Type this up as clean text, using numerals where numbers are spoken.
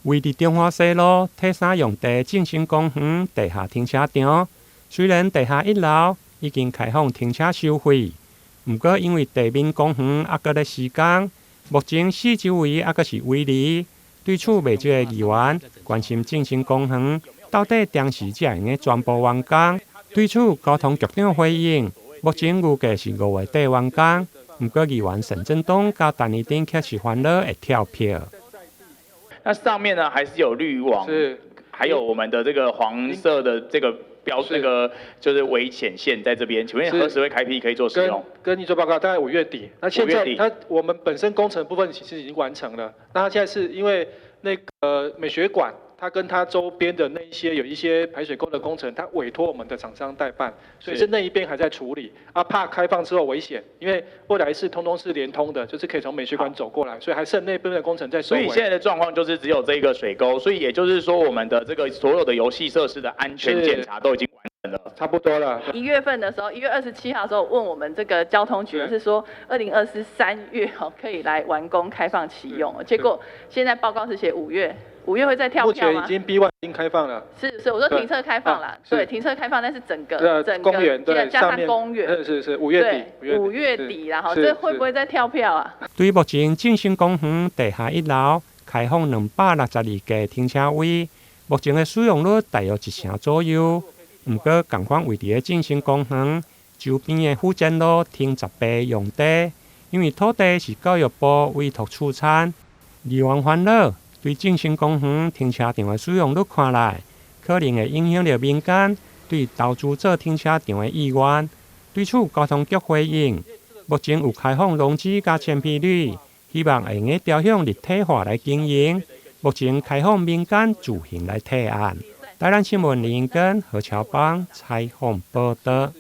位伫中华西路体三用地振兴公园地下停车场，虽然地下1楼已经开放停车收费，不过因为地面公园还搁咧施工，目前四周围还搁是围篱。对此，未少的议员关心振兴公园到底当时才会用全部完工。对此，交通局长回应，目前预计是5月底完工。不过，议员沈振东甲陈义丁却是烦恼会跳票。那上面呢还是有滤网，是，还有我们的这个黄色的这个那个就是危险线在这边。请问何时会开批可以做使用？跟你做报告，大概5月底。那现在我们本身工程部分其实已经完成了。那它现在是因为那个美学馆，它跟它周边的那有一些排水沟的工程，它委托我们的厂商代办，所以是那一边还在处理。怕开放之后危险，因为未来是通通是连通的，就是可以从美学馆走过来，所以还剩那边的工程在收尾。所以现在的状况就是只有这个水沟，所以也就是说我们的这个所有的游戏设施的安全检查都已经完成了，差不多了。1月份的时候，1月27号的时候问我们这个交通局是说2024 3月可以来完工开放启用，结果现在报告是写5月会再跳票吗？目前已经 B1 已经开放了。是，我说停车开放了，对，停车开放，但是整个公园对加上公园，是5月底，5月底啦，这会不会再跳票啊？对目前振兴公园地下1楼开放262个停车位，目前的使用率大约1成左右。不过，同款位伫的振兴公园周边的福建路停10倍用地，因为土地是教育部委托出产，议员烦恼。对振兴公园停车场的使用率看来，可能会影响到民间对投资做停车场的意愿。对此，交通局回应，目前有开放容积加千批率，希望会用朝向立体化来经营。目前开放民间自行来提案。台南新闻林根何乔邦采访报道。